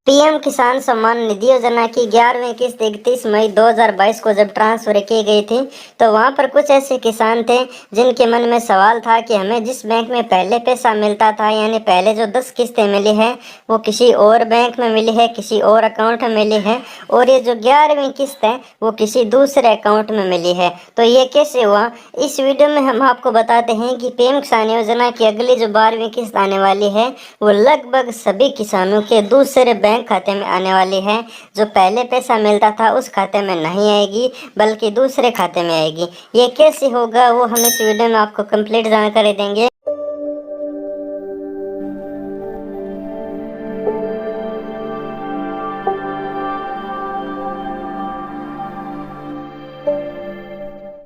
PM किसान सम्मान निधि योजना की 11वीं किस्त 31 मई 2022 को जब ट्रांसफर की गई थी, तो वहां पर कुछ ऐसे किसान थे जिनके मन में सवाल था कि हमें जिस बैंक में पहले पैसा मिलता था, यानी पहले जो 10 किस्तें मिली है वो किसी और बैंक में मिली है, किसी और अकाउंट में मिली है, और ये जो 11वीं किस्त है वो किसी दूसरे अकाउंट में मिली है। तो ये कैसे हुआ, इस वीडियो में हम आपको बताते हैं कि पीएम किसान योजना की अगली जो 12वीं किस्त आने वाली है वो लगभग सभी किसानों के दूसरे बैंक खाते में आने वाली है। जो पहले पैसा मिलता था उस खाते में नहीं आएगी, बल्कि दूसरे खाते में आएगी। ये कैसे होगा वो हम इस वीडियो में आपको कंप्लीट जानकारी देंगे।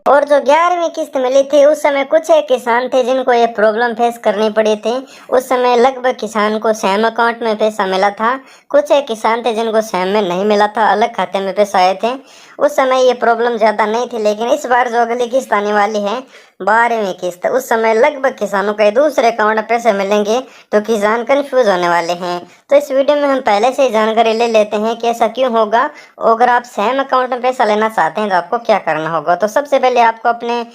और जो 11वीं किस्त मिली थी उस समय कुछ एक किसान थे जिनको ये प्रॉब्लम फेस करनी पड़ी थी। उस समय लगभग किसान को सेम अकाउंट में पैसा मिला था, कुछ एक किसान थे जिनको सेम में नहीं मिला था, अलग खाते में पैसा आए थे। उस समय ये प्रॉब्लम ज़्यादा नहीं थी, लेकिन इस बार जो अगली किस्त आने वाली है 12वीं किस्त, उस समय लगभग किसानों के दूसरे अकाउंट में पैसे मिलेंगे, तो किसान कंफ्यूज होने वाले हैं। तो इस वीडियो में हम पहले से ही जानकारी ले लेते हैं कि ऐसा क्यों होगा, और अगर आप सेम अकाउंट में पैसा लेना चाहते हैं तो आपको क्या करना होगा। तो सबसे पहले आपको अपने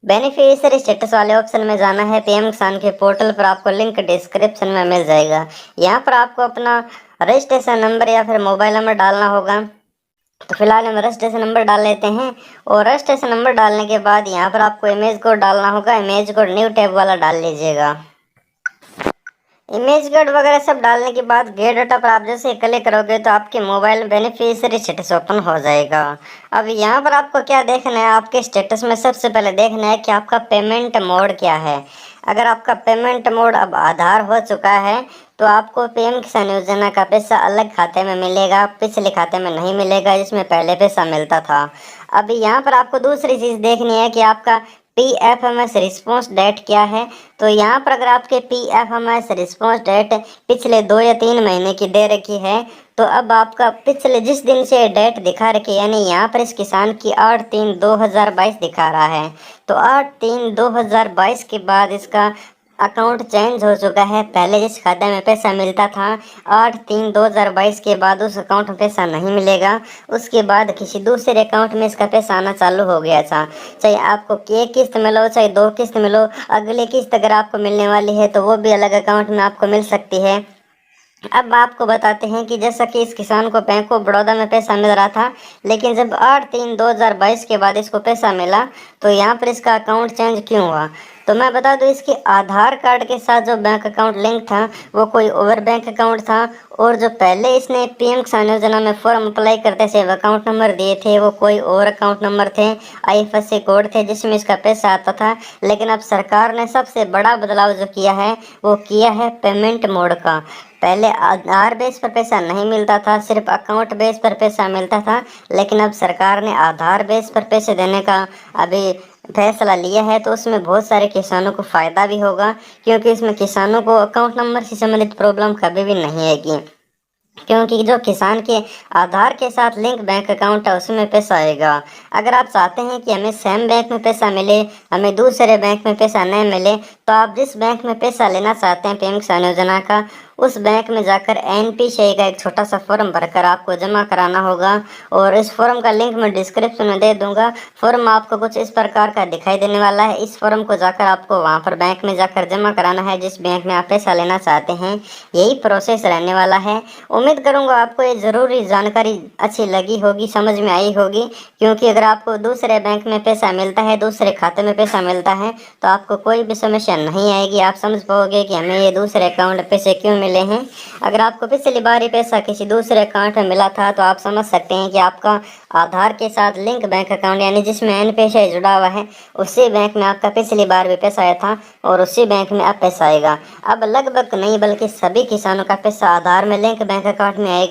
बेनिफिशियरी स्टेटस वाले ऑप्शन में जाना है। पीएम किसान के पोर्टल पर आपको लिंक डिस्क्रिप्शन में मिल जाएगा। यहाँ पर आपको अपना रजिस्ट्रेशन नंबर या फिर मोबाइल नंबर डालना होगा। तो फिलहाल हम रजिस्ट्रेशन नंबर डाल लेते हैं, और रजिस्ट्रेशन नंबर डालने के बाद यहाँ पर आपको इमेज कोड डालना होगा। इमेज कोड न्यू टैब वाला डाल लीजिएगा। इमेज कोड वगैरह सब डालने के बाद गेट डाटा पर आप जैसे क्लिक करोगे तो आपके मोबाइल में बेनिफिशियरी स्टेटस ओपन हो जाएगा। अब यहाँ पर आपको क्या देखना है, आपके स्टेटस में सबसे पहले देखना है कि आपका पेमेंट मोड क्या है। अगर आपका पेमेंट मोड अब आधार हो चुका है तो आपको पीएम किसान योजना का पैसा अलग खाते में मिलेगा, पिछले खाते में नहीं मिलेगा जिसमें पहले पैसा मिलता था। अभी यहाँ पर आपको दूसरी चीज़ देखनी है कि आपका PFMS रिस्पॉन्स डेट क्या है। तो यहाँ पर अगर आपके PFMS रिस्पॉन्स डेट पिछले 2 या 3 महीने की दे रखी है, तो अब आपका पिछले जिस दिन से डेट दिखा रखी है, यानी यहाँ पर इस किसान की 8/3/2022 दिखा रहा है, तो 8/3/2022 के बाद इसका अकाउंट चेंज हो चुका है। पहले जिस खाते में पैसा मिलता था 8/3/2022 के बाद उस अकाउंट में पैसा नहीं मिलेगा, उसके बाद किसी दूसरे अकाउंट में इसका पैसा आना चालू हो गया था। चाहे आपको एक किस्त मिलो चाहे 2 किस्त मिलो, अगली किस्त अगर आपको मिलने वाली है तो वो भी अलग अकाउंट में आपको मिल सकती है। अब आपको बताते हैं कि जैसा कि इस किसान को बैंक ऑफ बड़ौदा में पैसा मिल रहा था, लेकिन जब 8/3/2022 के बाद इसको पैसा मिला तो यहाँ पर इसका अकाउंट चेंज क्यों हुआ। तो मैं बता दूं, इसके आधार कार्ड के साथ जो बैंक अकाउंट लिंक था वो कोई और बैंक अकाउंट था, और जो पहले इसने पीएम किसान योजना में फॉर्म अप्लाई करते थे अकाउंट नंबर दिए थे वो कोई और अकाउंट नंबर थे, IFSC कोड थे जिसमें इसका पैसा आता था। लेकिन अब सरकार ने सबसे बड़ा बदलाव जो किया है वो किया है पेमेंट मोड का। पहले आधार बेस पर पैसा नहीं मिलता था, सिर्फ अकाउंट बेस पर पैसा मिलता था, लेकिन अब सरकार ने आधार बेस पर पैसे देने का अभी फैसला लिया है। तो उसमें बहुत सारे किसानों को फ़ायदा भी होगा, क्योंकि इसमें किसानों को अकाउंट नंबर से संबंधित प्रॉब्लम कभी भी नहीं आएगी, क्योंकि जो किसान के आधार के साथ लिंक बैंक अकाउंट है उसमें पैसा आएगा। अगर आप चाहते हैं कि हमें सेम बैंक में पैसा मिले, हमें दूसरे बैंक में पैसा नहीं मिले, तो आप जिस बैंक में पैसा लेना चाहते हैं पीएम किसान योजना का, उस बैंक में जाकर NPCI का एक छोटा सा फॉर्म भरकर आपको जमा कराना होगा, और इस फॉर्म का लिंक मैं डिस्क्रिप्शन में दे दूंगा। फॉर्म आपको कुछ इस प्रकार का दिखाई देने वाला है। इस फॉर्म को जाकर आपको वहाँ पर बैंक में जाकर जमा कराना है जिस बैंक में आप पैसा लेना चाहते हैं। यही प्रोसेस रहने वाला है। उम्मीद करूंगा आपको ये ज़रूरी जानकारी अच्छी लगी होगी, समझ में आई होगी, क्योंकि अगर आपको दूसरे बैंक में पैसा मिलता है, दूसरे खाते में पैसा मिलता है, तो आपको कोई भी समस्या नहीं आएगी। आप समझ पाओगे कि हमें ये दूसरे अकाउंट में पैसे क्यों मिले हैं। अगर आपको पिछली बार ही पैसा किसी दूसरे अकाउंट में मिला था तो आप समझ सकते हैं कि आपका आधार के साथ लिंक बैंक अकाउंट, यानी जिसमें NPCI जुड़ा हुआ है, उसी बैंक में आपका पिछली बार भी पैसा आया था और उसी बैंक में अब पैसा आएगा। अब लगभग नहीं बल्कि सभी किसानों का पैसा आधार में लिंक बैंक अकाउंट में आएगा।